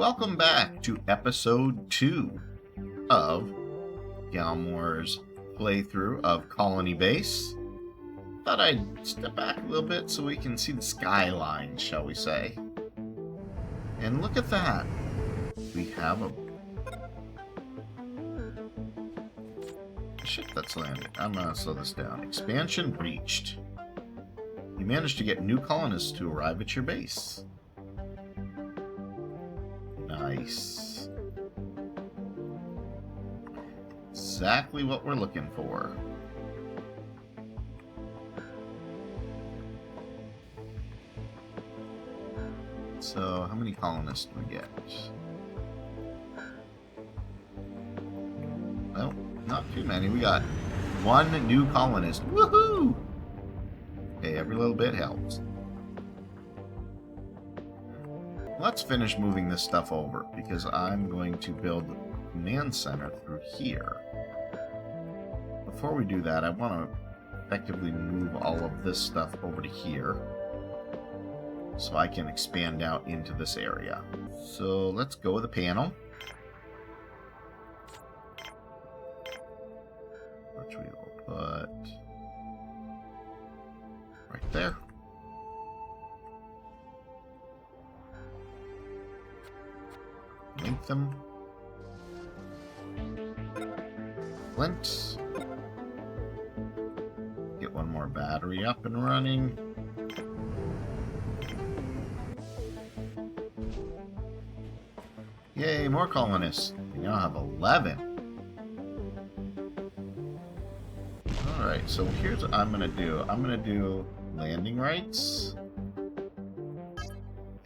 welcome back to episode 2 of Galmore's playthrough of Colony Base. Thought I'd step back a little bit so we can see the skyline, shall we say. And look at that. We have a ship that's landing. I'm gonna slow this down. Expansion reached. You managed to get new colonists to arrive at your base. Nice. Exactly what we're looking for. So, how many colonists do we get? Well, not too many. We got one new colonist. Woohoo! Hey, every little bit helps. Let's finish moving this stuff over, because I'm going to build a command center through here. Before we do that, I want to effectively move all of this stuff over to here, so I can expand out into this area. So let's go with a panel. Which we will put right there. Link them. Flint. Get one more battery up and running. Yay, more colonists. We now have 11. Alright, so here's what I'm going to do. I'm going to do landing rights.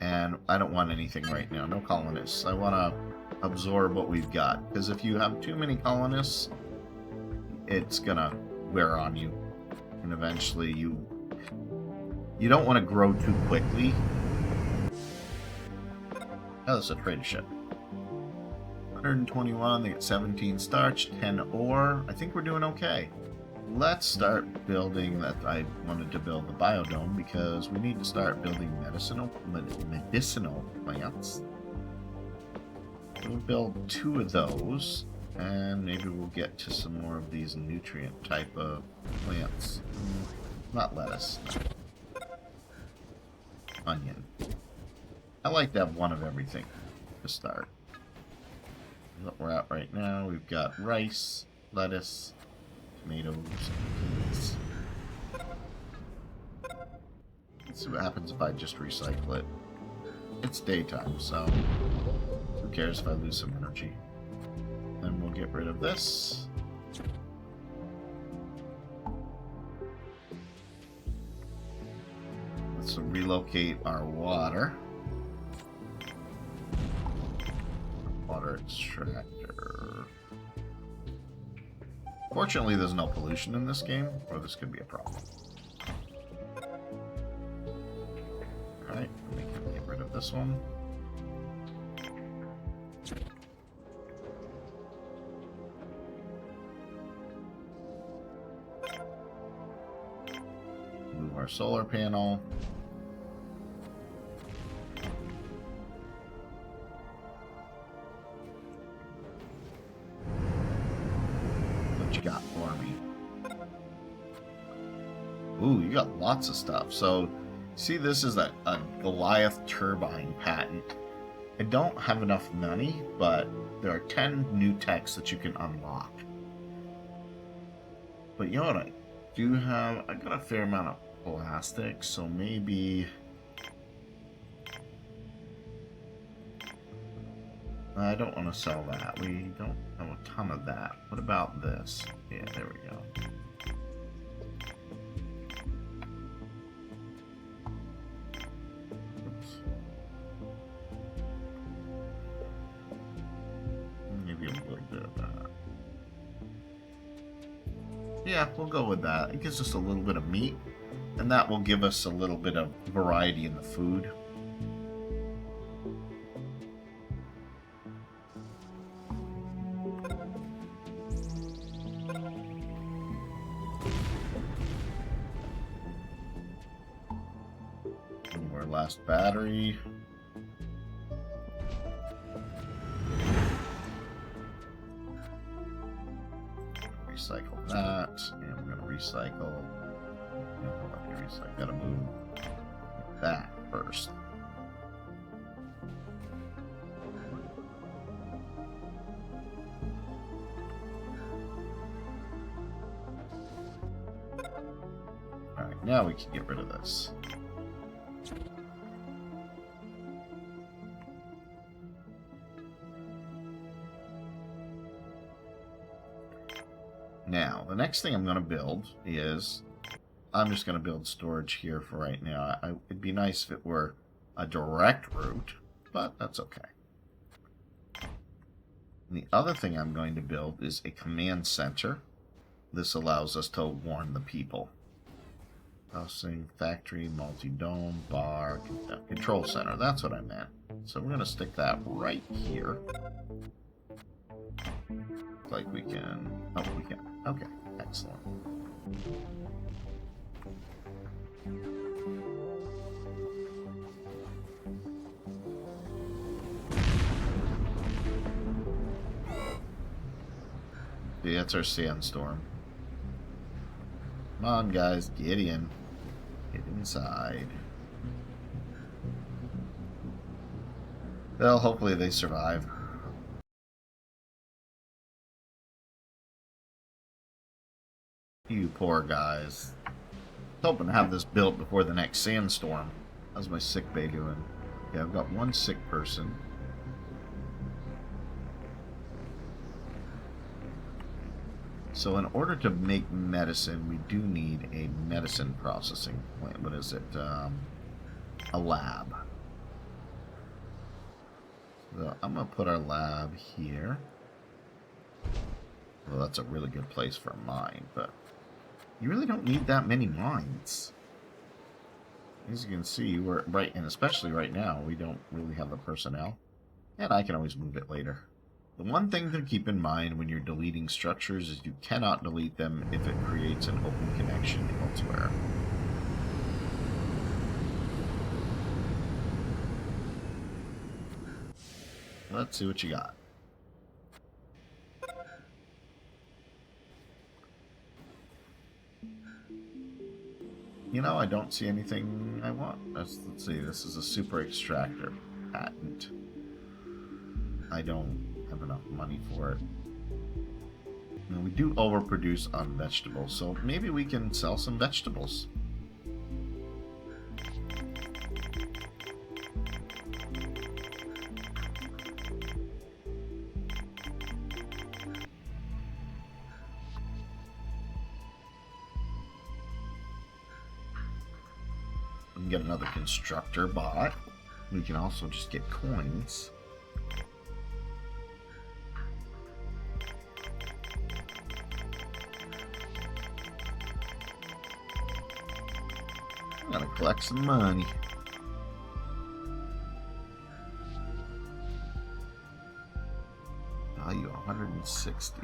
And I don't want anything right now. No colonists. I want to absorb what we've got. Because if you have too many colonists, it's going to wear on you. And eventually you don't want to grow too quickly. Oh, that's a trader ship. 121, they get 17 starch, 10 ore. I think we're doing okay. Let's start building that. I wanted to build the biodome because we need to start building medicinal plants. We'll build 2 of those, and maybe we'll get to some more of these nutrient type of plants. Not lettuce. No. Onion. I like to have one of everything to start. What we're at right now, we've got rice, lettuce, tomatoes, and peas. Let's see what happens if I just recycle it. It's daytime, so who cares if I lose some energy. Then we'll get rid of this. Let's relocate our water. Water extractor. Fortunately, there's no pollution in this game, or this could be a problem. Alright, we can get rid of this one. Move our solar panel. Got for me. Ooh, you got lots of stuff. So, see, this is a Goliath turbine patent. I don't have enough money, but there are 10 new techs that you can unlock. But you know what I do have? I got a fair amount of plastic, so maybe I don't want to sell that. We don't have a ton of that. What about this? Yeah, there we go. Oops. Maybe a little bit of that. Yeah, we'll go with that. It gives us a little bit of meat, and that will give us a little bit of variety in the food. Last battery. recycle that, and we're going to recycle. Gotta move that first. Alright, now we can get rid of this. Now, the next thing I'm going to build is... I'm just going to build storage here for right now. It'd be nice if it were a direct route, but that's okay. And the other thing I'm going to build is a command center. This allows us to warn the people. Housing, factory, multi-dome, bar, control center. That's what I meant. So we're going to stick that right here. Like we can... Oh, we can. Okay, excellent. Yeah, that's our sandstorm. Come on, guys, get in. Get inside. Well, hopefully they survive. You poor guys. I was hoping to have this built before the next sandstorm. How's my sick bay doing? Okay, I've got one sick person. So in order to make medicine, we do need a medicine processing plant. What is it? A lab. So I'm going to put our lab here. Well, that's a really good place for a mine, but you really don't need that many mines. As you can see, we're right, and especially right now, we don't really have the personnel. And I can always move it later. The one thing to keep in mind when you're deleting structures is you cannot delete them if it creates an open connection elsewhere. Let's see what you got. You know, I don't see anything I want. Let's see, this is a super extractor patent. I don't have enough money for it. And we do overproduce on vegetables, so maybe we can sell some vegetables. We can get another constructor bot. We can also just get coins. Gotta collect some money. Value 160.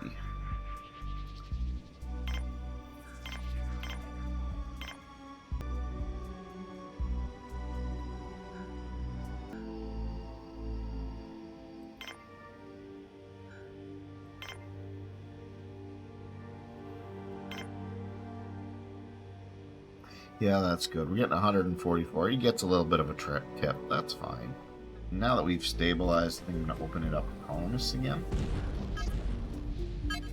Yeah, that's good. We're getting 144. He gets a little bit of a tip. That's fine. Now that we've stabilized, I think I'm going to open it up to colonists again. It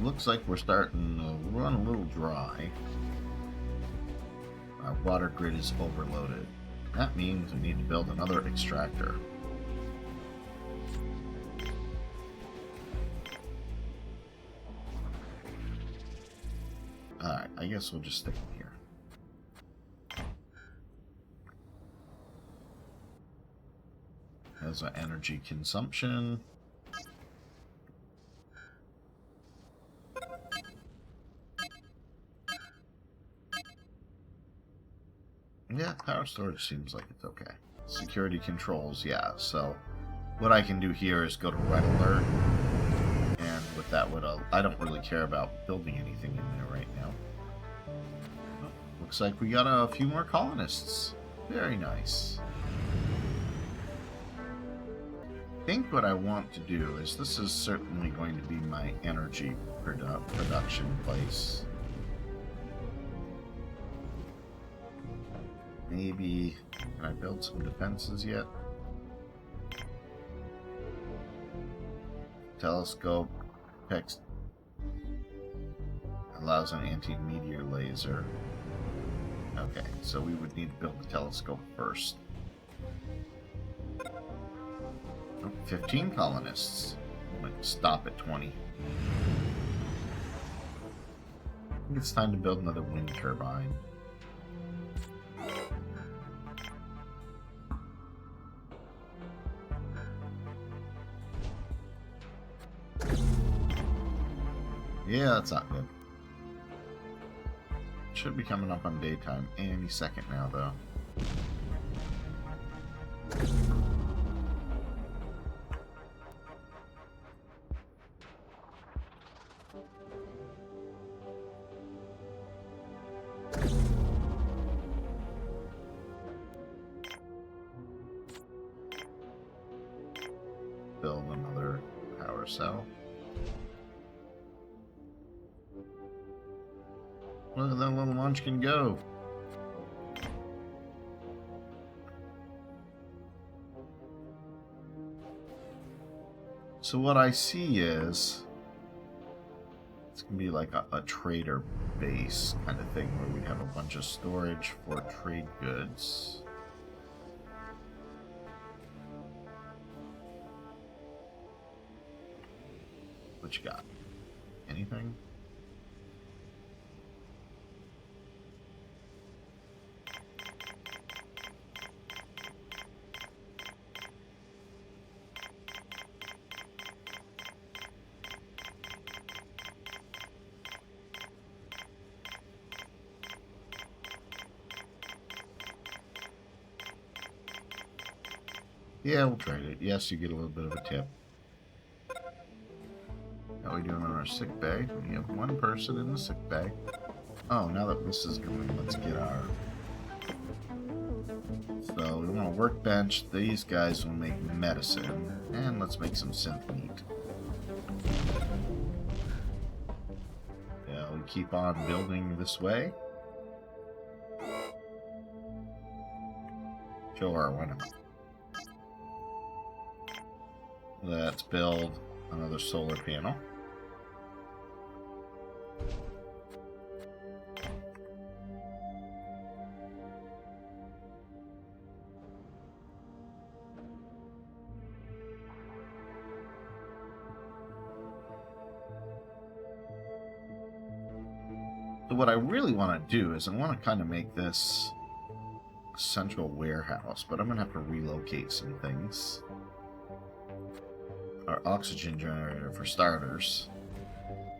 looks like we're starting to run a little dry. Our water grid is overloaded. That means we need to build another extractor. Alright, I guess we'll just stick in here. There's our energy consumption. Yeah, power storage seems like it's okay. Security controls, yeah, so what I can do here is go to red alert. And with that, I don't really care about building anything in there right now. Oh, looks like we got a few more colonists. Very nice. I think what I want to do is, this is certainly going to be my energy energy production place. Maybe, can I build some defenses yet? Telescope text allows an anti-meteor laser. Okay, so we would need to build the telescope first. Oh, 15 colonists. I'm going to stop at 20. I think it's time to build another wind turbine. Yeah, that's not good. Should be coming up on daytime any second now, though. Build another power cell. Look at that little munchkin go. So what I see is it's going to be like a trader base kind of thing where we have a bunch of storage for trade goods. What you got? Anything? Yeah, we'll trade it. Yes, you get a little bit of a tip. How are we doing on our sick bay? We have one person in the sick bay. Oh, now that this is going, let's get our... So, we want a workbench. These guys will make medicine. And let's make some synth meat. Yeah, we keep on building this way. Sure, why not? Let's build another solar panel. So what I really want to do is I want to kind of make this a central warehouse, but I'm going to have to relocate some things. Our oxygen generator for starters.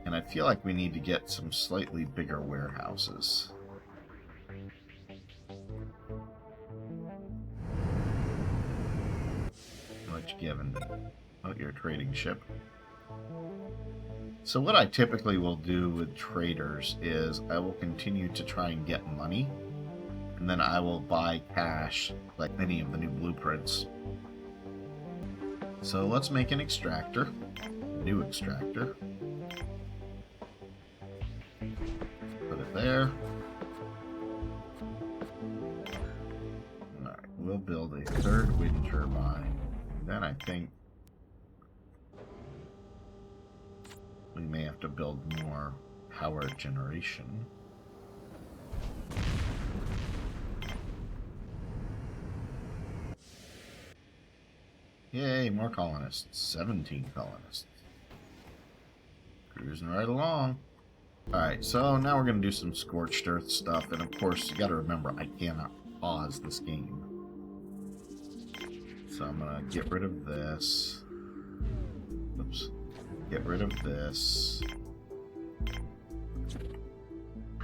And I feel like we need to get some slightly bigger warehouses. What you giving me? Oh, you're a trading ship. So what I typically will do with traders is I will continue to try and get money, and then I will buy cash, like any of the new blueprints. So let's make an extractor, new extractor. Put it there. Alright, we'll build a third wind turbine. Then I think we may have to build more power generation. Yay, more colonists. 17 colonists. Cruising right along. Alright, so now we're going to do some scorched earth stuff. And of course, you got to remember, I cannot pause this game. So I'm going to get rid of this. Oops. Get rid of this.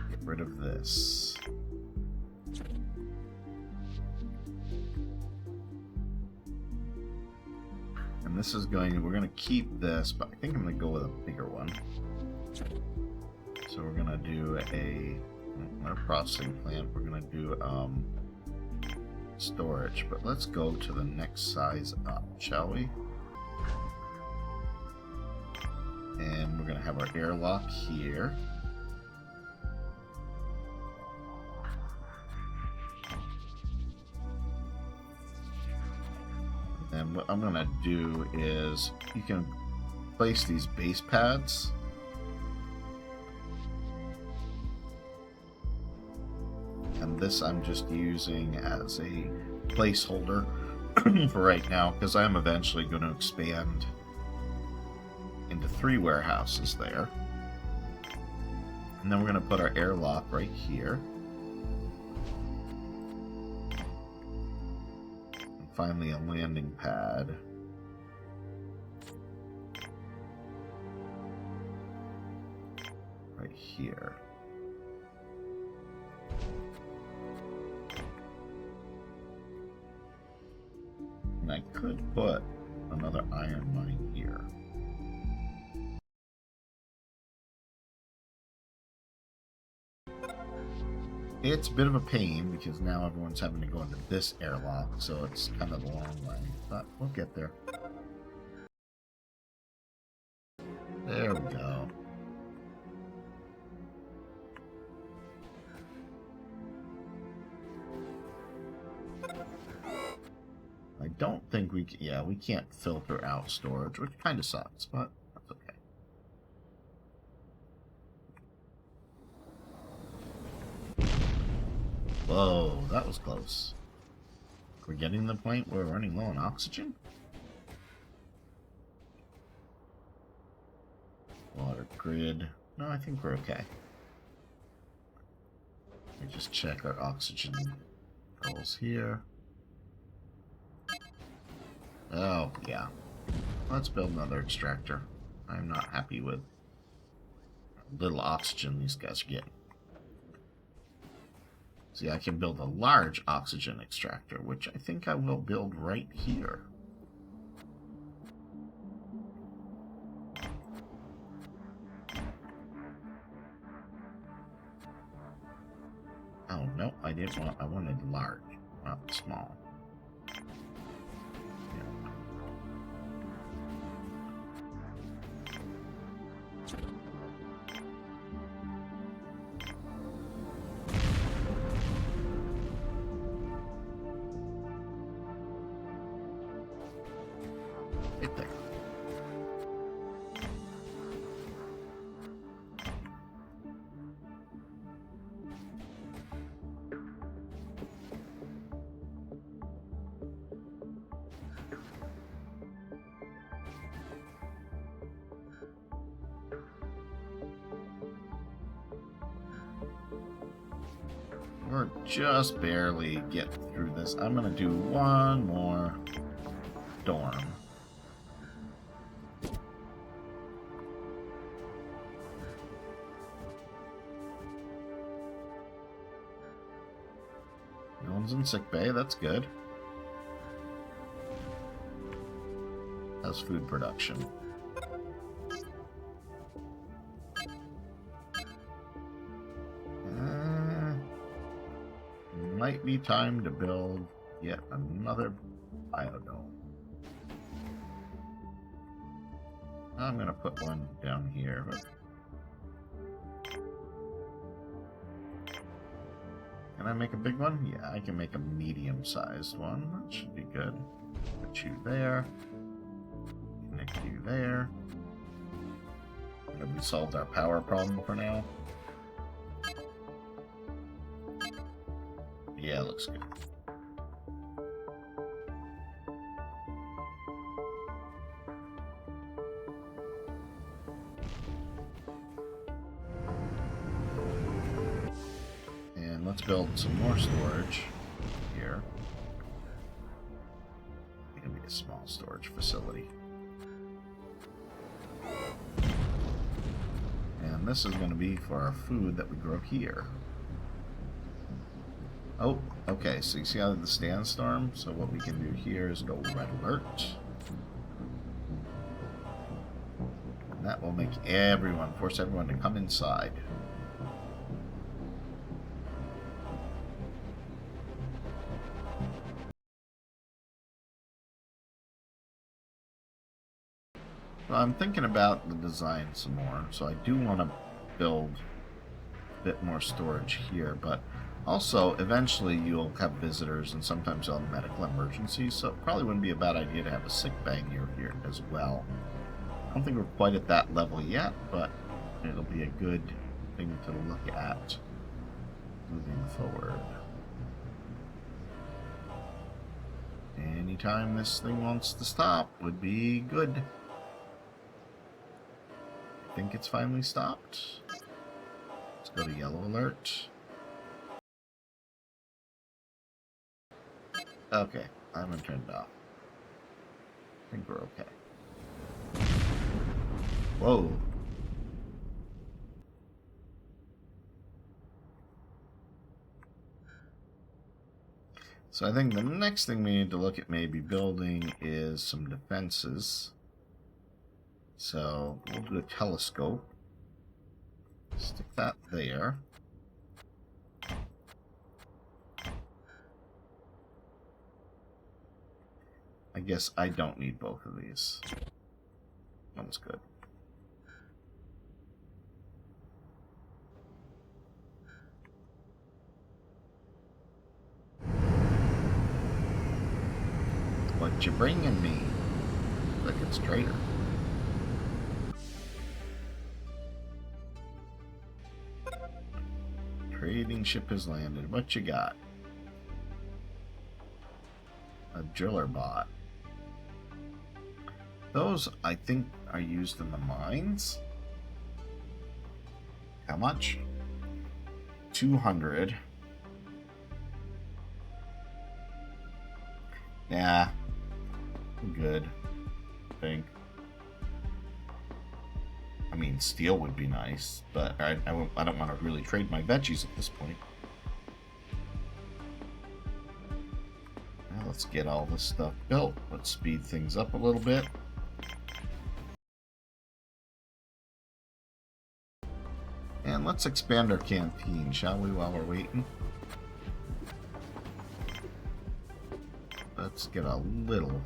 Get rid of this. And this is going, we're going to keep this, but I think I'm going to go with a bigger one. So we're going to do our processing plant, we're going to do storage, but let's go to the next size up, shall we? And we're going to have our airlock here. And what I'm going to do is you can place these base pads. And this I'm just using as a placeholder for right now, because I'm eventually going to expand into 3 warehouses there. And then we're going to put our airlock right here. And finally a landing pad. Right here. And I could put another iron mine here. It's a bit of a pain because now everyone's having to go into this airlock, so it's kind of a long way, but we'll get there. There we go. I don't think we can, yeah, we can't filter out storage, which kind of sucks, but that's okay. Whoa, that was close. We're getting to the point where we're running low on oxygen? Water grid. No, I think we're okay. Let me just check our oxygen levels here. Oh, yeah. Let's build another extractor. I'm not happy with how little oxygen these guys are getting. See, I can build a large oxygen extractor, which I think I will build right here. Oh, no, I didn't want, I wanted large, not small. Right there. We're just barely getting through this. I'm gonna do one more dorm. No one's in sick bay, that's good. How's food production? Might be time to build yet another biodome. I'm gonna put one down here, but can I make a big one? Yeah, I can make a medium-sized one. That should be good. Put you there. Connect you there. Have we solved our power problem for now? Yeah, looks good. And let's build some more storage here. It's gonna be a small storage facility. And this is going to be for our food that we grow here. Oh, okay, so you see how the Sandstorm? So what we can do here is go red alert. And that will make everyone, force everyone to come inside. So I'm thinking about the design some more. So I do want to build a bit more storage here, but also eventually you'll have visitors and sometimes you'll have medical emergencies, so it probably wouldn't be a bad idea to have a sick bay near here as well. I don't think we're quite at that level yet, but it'll be a good thing to look at moving forward. Anytime this thing wants to stop would be good. I think it's finally stopped. Let's go to yellow alert. Okay, I haven't turned it off. I think we're okay. Whoa. So I think the next thing we need to look at maybe building is some defenses. So we'll do a telescope. Stick that there. I guess I don't need both of these. One's good. What you bringing me? Like it's traitor. Trading ship has landed. What you got? A driller bot. Those, I think, are used in the mines. How much? 200. Yeah. I'm good. I think. I mean, steel would be nice, but I don't want to really trade my veggies at this point. Now let's get all this stuff built. Let's speed things up a little bit. And let's expand our canteen, shall we, while we're waiting? Let's get a little...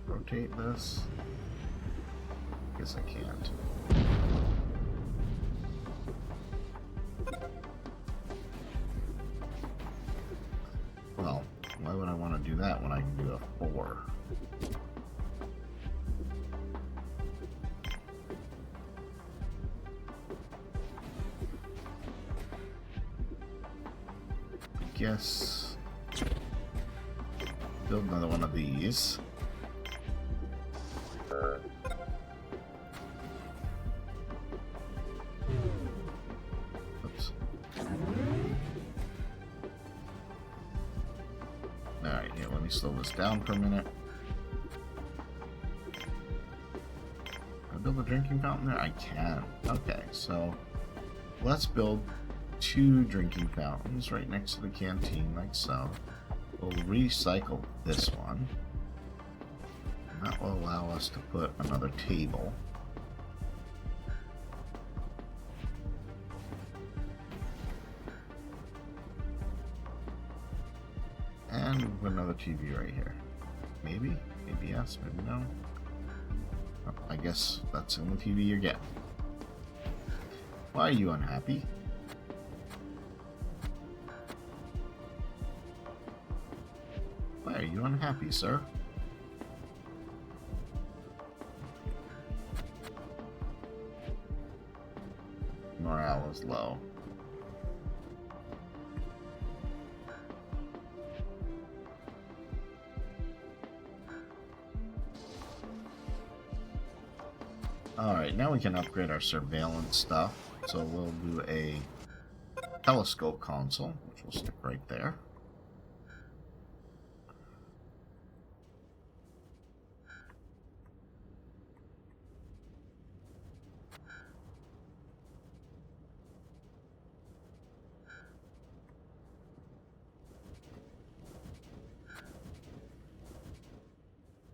Rotate this. Guess I can't. Well, why would I want to do that when I can do a 4? I guess build another one of these. Oops. Alright, here, let me slow this down for a minute. Can I build a drinking fountain there? I can. Okay, so let's build 2 drinking fountains right next to the canteen, like so. We'll recycle this one. And that will allow us to put another table. And we'll put another TV right here. Maybe? Maybe yes, maybe no. Oh, I guess that's the only TV you're getting. Why are you unhappy? Why are you unhappy, sir? Morale is low. Alright, now we can upgrade our surveillance stuff. So we'll do a telescope console, which will stick right there.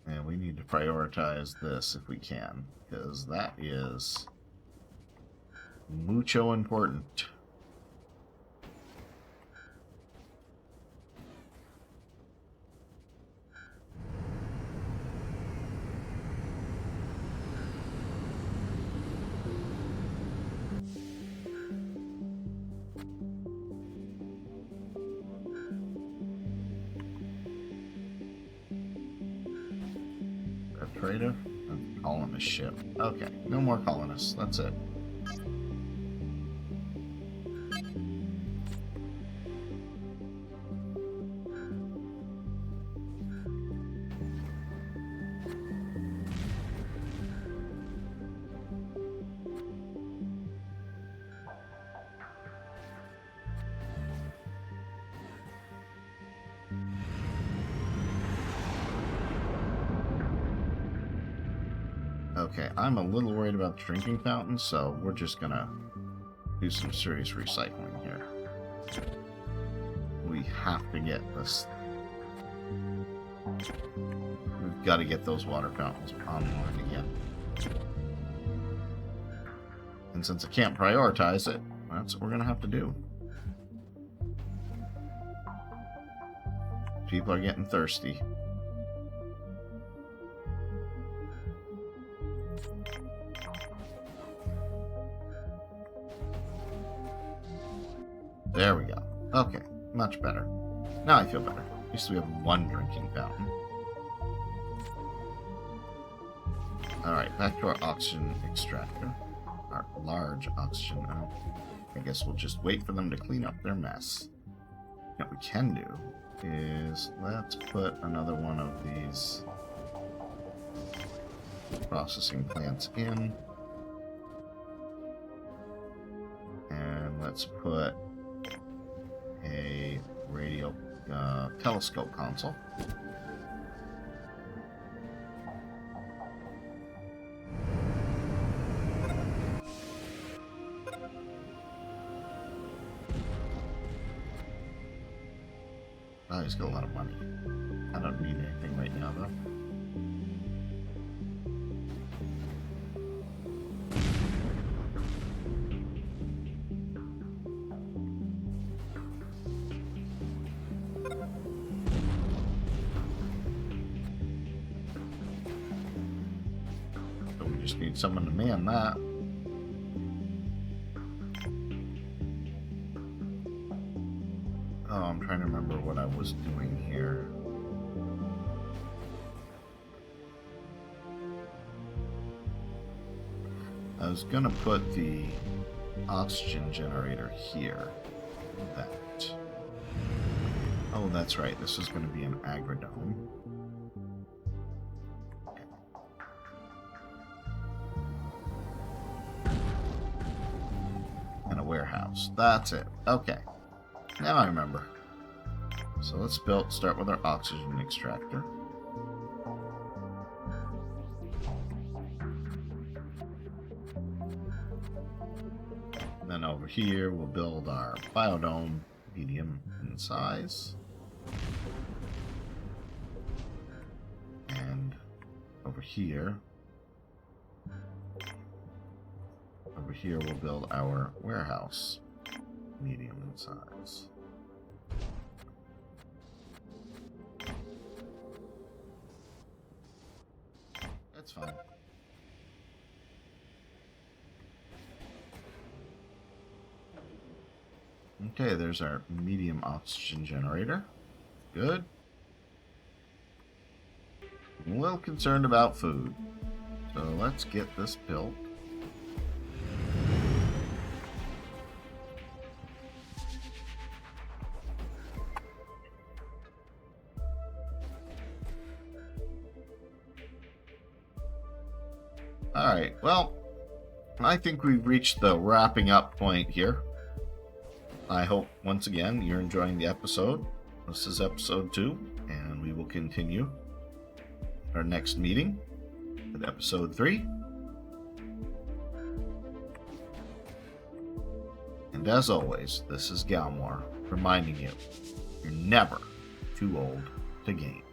And we need to prioritize this if we can, because that is mucho important. generator. A colonist ship. Okay, no more colonists. That's it. Okay, I'm a little worried about the drinking fountain, so we're just gonna do some serious recycling here. We have to get this. We've got to get those water fountains online again. And since I can't prioritize it, that's what we're gonna have to do. People are getting thirsty. There we go. Okay, much better. Now I feel better. At least we have one drinking fountain. Alright, back to our oxygen extractor. Our large oxygen. I guess we'll just wait for them to clean up their mess. What we can do is, let's put another one of these processing plants in. And let's put a radio telescope console. Oh, he's got a lot of money. I don't need anything right now, though. So we just need someone to man that. Oh, I'm trying to remember what I was doing here. I was gonna put the oxygen generator here. That. Oh, that's right. This is gonna be an agrodome. Okay. And a warehouse. That's it. Okay. Now I remember. So let's start with our oxygen extractor. And then over here we'll build our biodome, medium in size. And over here we'll build our warehouse, medium in size. That's fine. Okay, there's our medium oxygen generator. Good. I'm a little concerned about food. So let's get this built. Alright, well, I think we've reached the wrapping up point here. I hope, once again, you're enjoying the episode. This is episode 2, and we will continue our next meeting with episode 3. And as always, this is Galmore reminding you, you're never too old to game.